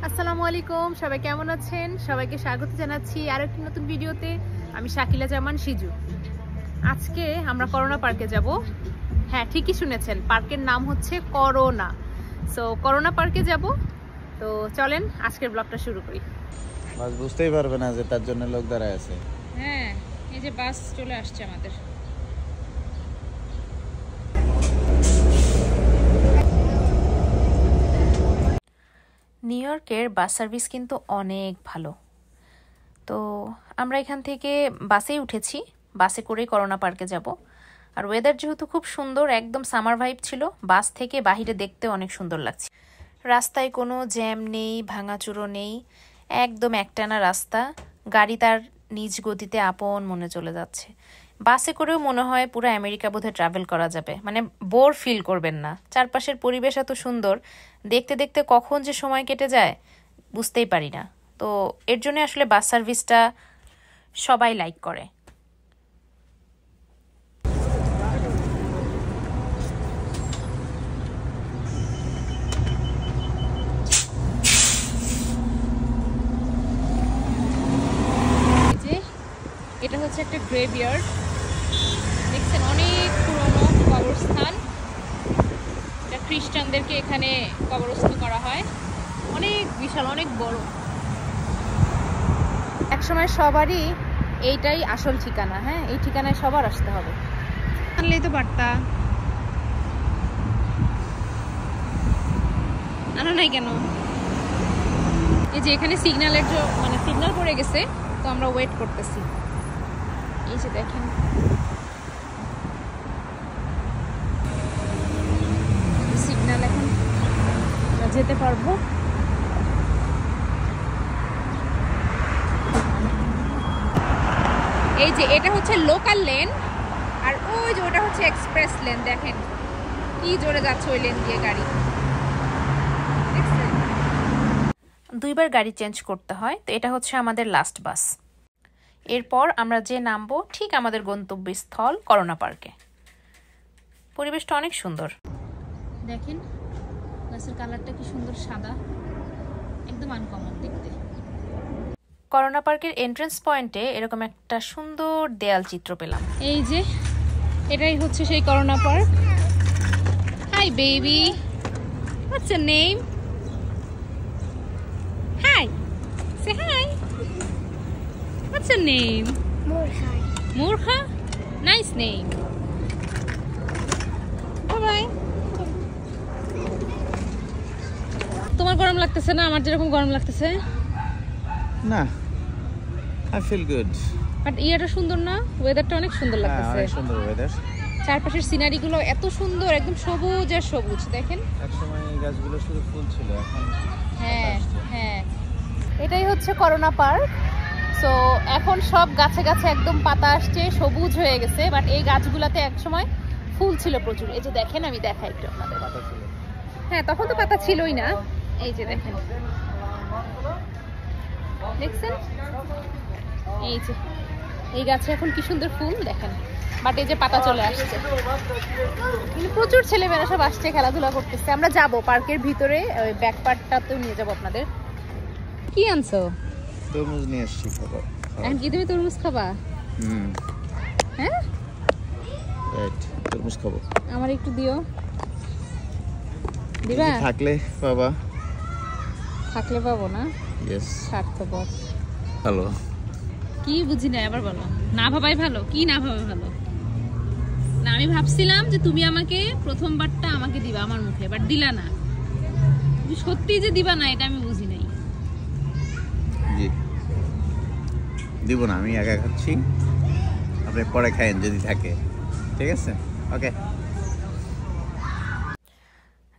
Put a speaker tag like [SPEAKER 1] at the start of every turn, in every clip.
[SPEAKER 1] আসসালামু আলাইকুম, সবাই কেমন আছেন? সবাইকে স্বাগত জানাচ্ছি আর একটি নতুন ভিডিওতে। আমি শাকিলা জামান সিজু। আজকে আমরা করোনা পার্কে যাব। হ্যাঁ, ঠিকই শুনেছেন, পার্কের নাম হচ্ছে করোনা। সো করোনা পার্কে যাব। তো চলেন আজকের ব্লগটা শুরু করি।
[SPEAKER 2] বাস বুঝতেই পারবে না যে তার জন্য লোক দাঁড়ায় আছে।
[SPEAKER 1] হ্যাঁ, এই যে বাস চলে আসছে আমাদের। নিউ ইয়র্কের বাস সার্ভিস কিন্তু অনেক ভালো। তো আমরা এখান থেকে বাসেই উঠেছি, বাসে করেই করোনা পার্কে যাব। আর ওয়েদার যেহেতু খুব সুন্দর, একদম সামার ভাইব ছিল, বাস থেকে বাহিরে দেখতে অনেক সুন্দর লাগছে। রাস্তায় কোনো জ্যাম নেই, ভাঙাচুরো নেই, একদম একটানা রাস্তা, গাড়ি তার নিজ গতিতে আপন মনে চলে যাচ্ছে। বাসে করেও মনে হয় পুরো আমেরিকা বোধহয় ট্রাভেল করা যাবে, মানে বোর ফিল করবেন না। চারপাশের পরিবেশ এত সুন্দর, দেখতে দেখতে কখন যে সময় কেটে যায় বুঝতেই পারি না। তো এর জন্য আসলে বাস সার্ভিসটা সবাই লাইক করে। এটা হচ্ছে একটা গ্রেভইয়ার্ড, দেখছেন, অনেক পুরনো কবরস্থান। এটা খ্রিস্টানদেরকে এখানে কবরস্থ করা হয়, অনেক বিশাল, অনেক বড়। একসময় সবারই এইটাই আসল ঠিকানা। হ্যাঁ, এই ঠিকানায় সবার আসতে হবে। আনলেই তো পারতা, আনো নাই কেন? এই যে এখানে সিগন্যালের মানে সিগন্যাল পড়ে গেছে, তো আমরা ওয়েট করতেছি। এই যে দেখেন, সিগন্যাল, এখন আমরা যেতে পারবো। এই যে এটা হচ্ছে লোকাল লেন, আর ওই যে ওটা হচ্ছে এক্সপ্রেস লেন। দেখেন কি জোরে যাচ্ছে ওই লেন দিয়ে গাড়ি। দুইবার গাড়ি চেঞ্জ করতে হয়। তো এটা হচ্ছে আমাদের লাস্ট বাস। এরপর আমরা যে নামবো ঠিক আমাদের গন্তব্যস্থল করোনা পার্কে। পরিবেশটা অনেক সুন্দর, দেখেন গাছের কালারটা কি সুন্দর, সাদা, একদম আনকমন দেখতে। করোনা পার্কের এন্ট্রান্স পয়েন্টে এরকম একটা সুন্দর দেয়াল চিত্র পেলাম। এই যে এটাই হচ্ছে সেই corona park. Hi baby, what's your name? Hi, say hi. What's your name?
[SPEAKER 3] Murha.
[SPEAKER 1] Murha? Nice name. Bye-bye. তোমার গরম লাগতেছে না আমার যেরকম গরম লাগতেছে?
[SPEAKER 2] না, I feel good.
[SPEAKER 1] বাট ইয়াটা সুন্দর না? ওয়েদারটা অনেক সুন্দর লাগতেছে।
[SPEAKER 2] অনেক সুন্দর ওয়েদার।
[SPEAKER 1] চারপাশের সিনারি গুলো এত সুন্দর, একদম সবুজ আর সবুজ। দেখেন,
[SPEAKER 2] একসময় এই গাছগুলো শুধু ফুল ছিল, এখন
[SPEAKER 1] হ্যাঁ হ্যাঁ, এটাই হচ্ছে করোনা পার্ক। সো এখন সব গাছে গাছে একদম পাতা আসছে, সবুজ হয়ে গেছে। বাট এই গাছগুলাতে একসময় ফুল ছিল প্রচুর। এই যে দেখেন, আমি দেখাই একটু আপনাদের।
[SPEAKER 2] পাতা ছিল।
[SPEAKER 1] হ্যাঁ, তখন তো পাতা ছিলই না। এই যে দেখেন, দেখছেন, এই যে এই গাছে এখন কি সুন্দর ফুল দেখেন। বাট এই যে পাতা চলে আসছে, কিন্তু প্রচুর ছেলেমেয়েরা সব আসছে, খেলাধুলা করতেছে। আমরা যাব পার্কের ভিতরে, ওই ব্যাক পার্টটাতেও নিয়ে যাবো আপনাদের। কি আনছো?
[SPEAKER 2] তরমুজ নিয়ে এসেছি, খাবার।
[SPEAKER 1] এখন কি তুমি তরমুজ খাবা? হ্যাঁ,
[SPEAKER 2] রাইট, তরমুজ খাবো।
[SPEAKER 1] আমার একটু দিও, দিবা?
[SPEAKER 2] থাকলে বাবা,
[SPEAKER 1] থাকলে পাবো না।
[SPEAKER 2] ইয়েস,
[SPEAKER 1] স্বার্থপর।
[SPEAKER 2] হ্যালো,
[SPEAKER 1] কি বুঝি না, আবার বলো। না ভাবাই ভালো। কি না ভাবা ভালো? না, আমি ভাবছিলাম যে তুমি আমাকে প্রথমবারটা আমাকে দিবা আমার মুখে, বাট দিলা না। তুমি সত্যি যে দিবা না এটা আমি বুঝি নাই।
[SPEAKER 2] জি দিব না, আমি একা খাচ্ছি, আপনি পরে খায়েন যদি থাকে, ঠিক আছে? ওকে।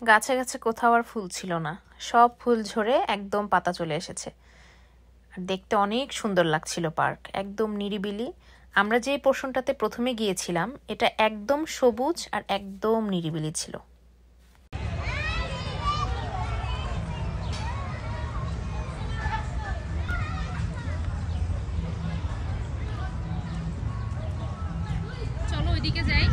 [SPEAKER 1] গাছে গাছে কোথাও আর ফুল ছিল না, সব ফুল ঝরে একদম পাতা চলে এসেছে। আর দেখতে অনেক সুন্দর লাগছিল পার্ক, একদম নিরিবিলি। আমরা যে পোর্শনটাতে প্রথমে গিয়েছিলাম এটা একদম সবুজ আর একদম নিরিবিলি ছিল। চলো ওইদিকে যাই।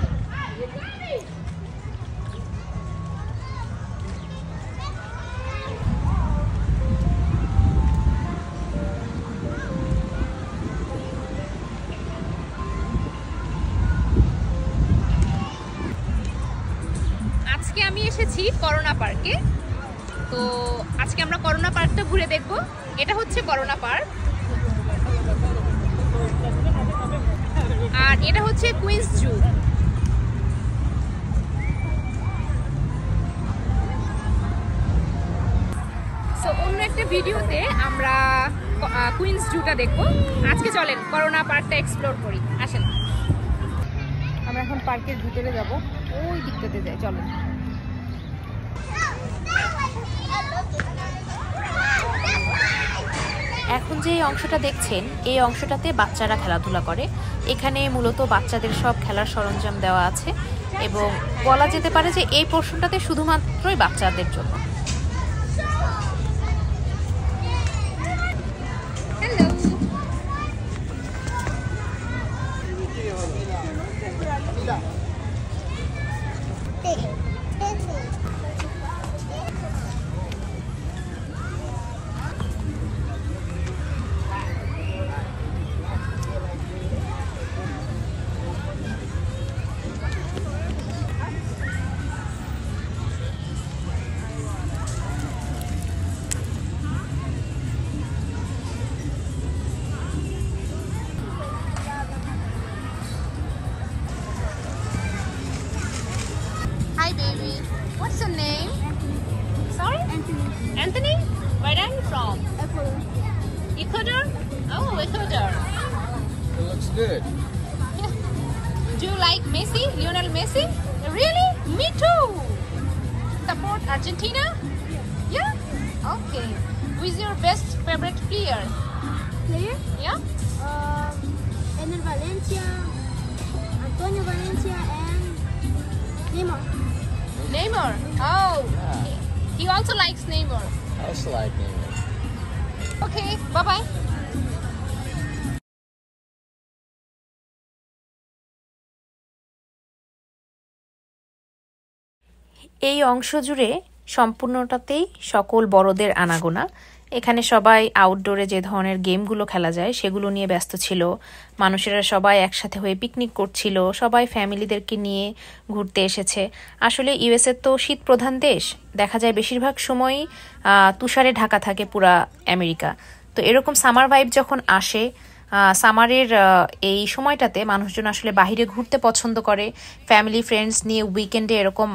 [SPEAKER 1] এসেছি করোনা পার্কে। তো আজকে আমরা করোনা পার্কটা ঘুরে দেখব। এটা হচ্ছে করোনা পার্ক, আর এটা হচ্ছে কুইন্স জু। সো অন্য একটা ভিডিওতে আমরা কুইন্স জুটা দেখব। আজকে চলেন করোনা পার্কটা এক্সপ্লোর করি, আসেন। আমরা এখন পার্কের ভিতরে যাব, ওই দিকটাতে যাই, চলেন। এখন যে অংশটা দেখছেন এই অংশটাতে বাচ্চারা খেলাধুলা করে। এখানে মূলত বাচ্চাদের সব খেলার সরঞ্জাম দেওয়া আছে এবং বলা যেতে পারে যে এই পোর্শনটাতে শুধুমাত্রই বাচ্চাদের জন্য। Hi baby, what's your name? Sorry?
[SPEAKER 3] Anthony.
[SPEAKER 1] Anthony? Where are you from?
[SPEAKER 3] Ecuador.
[SPEAKER 1] Ecuador? Oh, Ecuador.
[SPEAKER 2] It looks good.
[SPEAKER 1] Do you like Messi? Lionel Messi? Really? Me too. Support Argentina? Yeah? Okay. Who is your best favorite player?
[SPEAKER 3] Player?
[SPEAKER 1] Yeah?
[SPEAKER 3] Enel Valencia, Antonio Valencia, and Neymar.
[SPEAKER 1] Neymar. Oh. He also likes Neymar.
[SPEAKER 2] I also like Neymar.
[SPEAKER 1] Okay, bye-bye. এই অংশ জুড়ে সম্পূর্ণটাতেই সকল বড়দের আনাগোনা। এখানে সবাই আউটডোরে যে ধরনের গেমগুলো খেলা যায় সেগুলো নিয়ে ব্যস্ত ছিল। মানুষেরা সবাই একসাথে হয়ে পিকনিক করছিল, সবাই ফ্যামিলিদেরকে নিয়ে ঘুরতে এসেছে। আসলে ইউএসএ তো শীত প্রধান দেশ, দেখা যায় বেশিরভাগ সময়ই তুষারে ঢাকা থাকে পুরা আমেরিকা। তো এরকম সামার ভাইব যখন আসে, সামারের এই সময়টাতে মানুষজন আসলে বাইরে ঘুরতে পছন্দ করে। ফ্যামিলি ফ্রেন্ডস নিয়ে উইকেন্ডে এরকম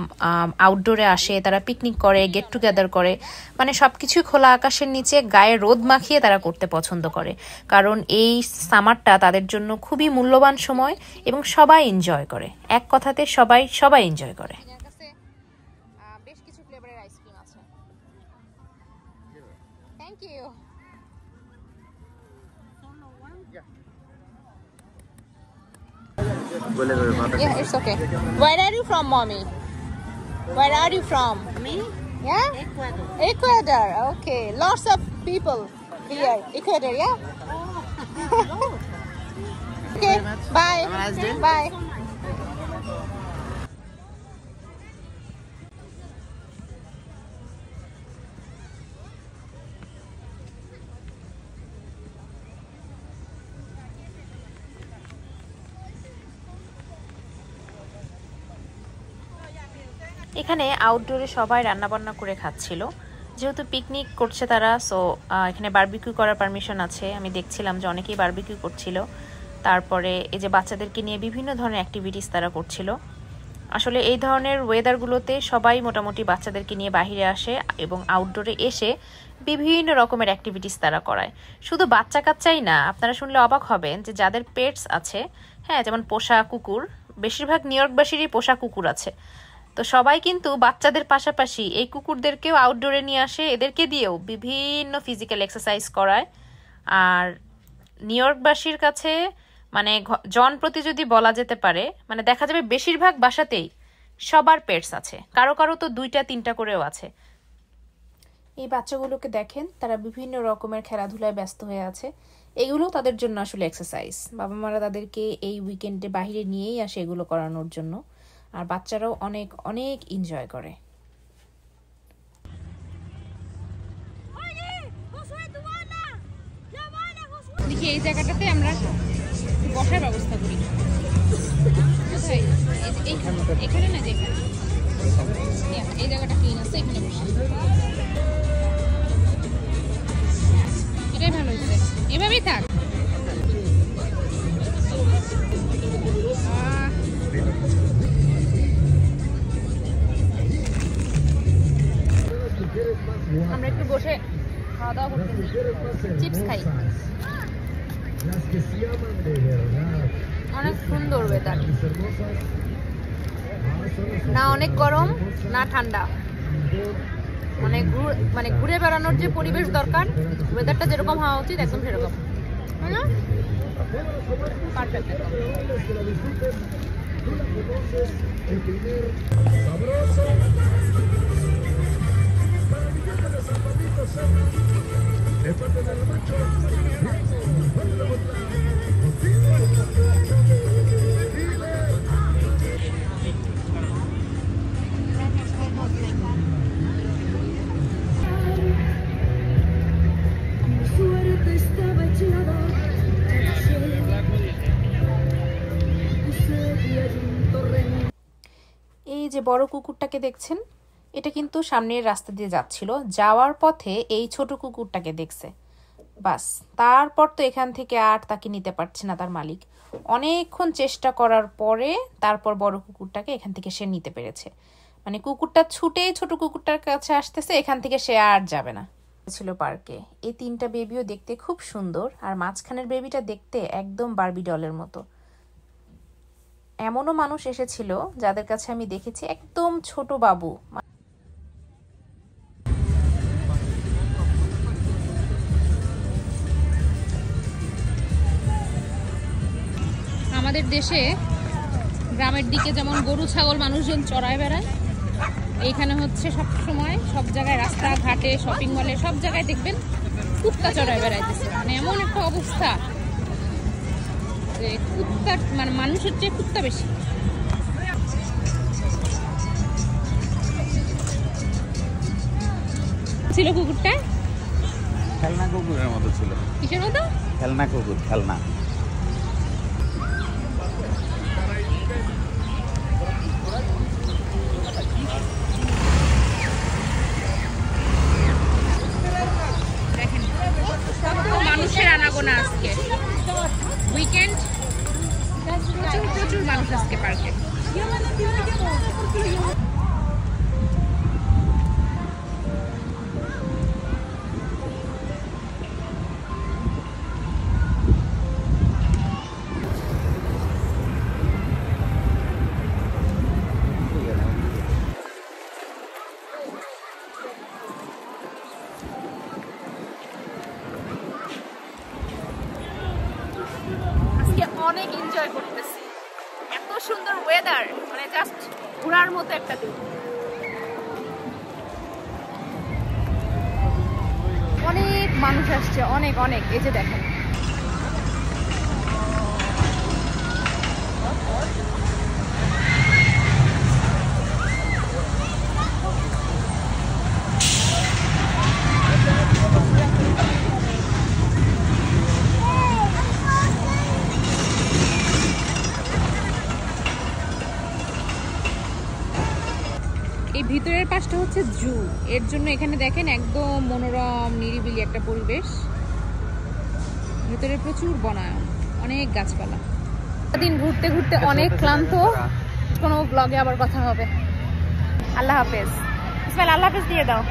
[SPEAKER 1] আউটডোরে আসে, তারা পিকনিক করে, গেট টুগেদার করে, মানে সব কিছুই খোলা আকাশের নিচে গায়ে রোদ মাখিয়ে তারা করতে পছন্দ করে। কারণ এই সামারটা তাদের জন্য খুবই মূল্যবান সময় এবং সবাই এনজয় করে। এক কথাতে সবাই এনজয় করে। বেশ কিছু ফ্লেভারের আইসক্রিম আছে। Thank you. Yeah, it's okay. Where are you from, mommy? Where are you from?
[SPEAKER 3] Me?
[SPEAKER 1] Yeah?
[SPEAKER 3] Ecuador.
[SPEAKER 1] Ecuador. Okay. Lots of people here. Ecuador, yeah? Okay. Bye.
[SPEAKER 2] Have a nice day.
[SPEAKER 1] Bye. এখানে আউটডোরে সবাই রান্নাবান্না করে খাচ্ছিল, যেহেতু picnic করছে তারা। So এখানে বারবিকিউ করার পারমিশন আছে। আমি দেখছিলাম যে অনেকেই বারবিকিউ করছিল। তারপরে এই যে বাচ্চাদেরকে নিয়ে বিভিন্ন ধরনের অ্যাক্টিভিটিস তারা করছিল। আসলে এই ধরনের ওয়েদারগুলোতে সবাই মোটামুটি বাচ্চাদেরকে নিয়ে বাইরে আসে এবং আউটডোরে এসে বিভিন্ন রকমের অ্যাক্টিভিটিস তারা করায়। শুধু বাচ্চা কাচ্চাই না, আপনারা শুনলে অবাক হবেন যে যাদের পেটস আছে, হ্যাঁ, যেমন পোষা কুকুর, বেশিরভাগ নিউ ইয়র্কবাসীরই পোষা কুকুর আছে। তো সবাই কিন্তু বাচ্চাদের পাশাপাশি এই কুকুরদেরকেও আউটডোরে নিয়ে আসে, এদেরকে দিয়েও বিভিন্ন ফিজিক্যাল এক্সারসাইজ করায়। আর নিউ ইয়র্কবাসীর কাছে মানে জনপ্রতি যদি বলা যেতে পারে, মানে দেখা যাবে বেশিরভাগ বাসাতেই সবার পেটস আছে, কারো কারো তো 2-3টা করেও আছে। এই বাচ্চাগুলোকে দেখেন, তারা বিভিন্ন রকমের খেলাধুলায় ব্যস্ত হয়ে আছে। এগুলো তাদের জন্য আসলে এক্সারসাইজ। বাবা মারা তাদেরকে এই উইকেন্ডে বাইরে নিয়েই আসে এগুলো করানোর জন্য, আর বাচ্চারাও অনেক অনেক এনজয় করে। দেখি এই জায়গাটাতে আমরা বসার ব্যবস্থা করি। এখানে না, যেখানে এই জায়গাটা ক্লিন আছে, এখানে বসে। এটাই ভালো হয়েছে, এভাবেই থাক। আমরা একটু বসে খাওয়া দাওয়া করতেছি, চিপস খাই। অনেক সুন্দর ওয়েদার, না অনেক গরম না ঠান্ডা, মানে ঘুরে বেড়ানোর যে পরিবেশ দরকার, ওয়েদারটা যেরকম হওয়া উচিত একদম সেরকম, তাই না? পারফেক্ট একদম। এই যে বড় কুকুরটাকে দেখছেন, এটা কিন্তু সামনের রাস্তা দিয়ে যাচ্ছিল, যাওয়ার পথে এই ছোট কুকুরটাকে দেখছে, বাস তারপর তো এখান থেকে আর তাকে নিতে পারছে না তার মালিক। অনেকক্ষণ চেষ্টা করার পরে তারপর বড় কুকুরটাকে এখান থেকে সে নিতে পেরেছে। মানে কুকুরটা ছুটেই ছোট কুকুরটার কাছে আসতেছে, এখান থেকে সে আর যাবে না। ছিল পার্কে এই 3টা বেবিও দেখতে খুব সুন্দর, আর মাঝখানের বেবিটা দেখতে একদম বারবি ডলের মতো। এমনও মানুষ এসেছিল যাদের কাছে আমি দেখেছি একদম ছোট বাবু। আমাদের দেশে গ্রামের দিকে যেমন গরু ছাগল মানুষজন চড়ায় বেড়ায়, এইখানে হচ্ছে সব সময় সব জায়গায় রাস্তাঘাটে শপিং মলে সব জায়গায় দেখবেন কুত্তা চড়ায় বেড়াইতেছে। মানে এমন একটা অবস্থা যে কুত্তা মানে মানুষের চেয়ে কুত্তা বেশি। ছিল কুকুরটা
[SPEAKER 2] খেলনা কুকুরের মতো ছিল।
[SPEAKER 1] কিসের মতো?
[SPEAKER 2] খেলনা কুকুর, খেলনা।
[SPEAKER 1] দেখেন মানুষের আনাগোনা আজকে উইকেন্ড, প্রচুর প্রচুর মানুষ আজকে পার্কে। অনেক এনজয় করতেছি, এত সুন্দর ওয়েদার, মানে জাস্ট ঘোরার মতো একটা দিন। অনেক মানুষ আসছে, অনেক অনেক। এই যে দেখেন এই ভিতরের পাশটা হচ্ছে জু, এর জন্য এখানে দেখেন একদম মনোরম নিরিবিলি একটা পরিবেশ। ভিতরে প্রচুর বনায়ন, অনেক গাছপালা। দিন ঘুরতে ঘুরতে অনেক ক্লান্ত, কোনো ব্লগে আবার কথা হবে। আল্লাহ হাফেজ। ইসমাইল আল্লাহ হাফেজ দিয়ে দাও।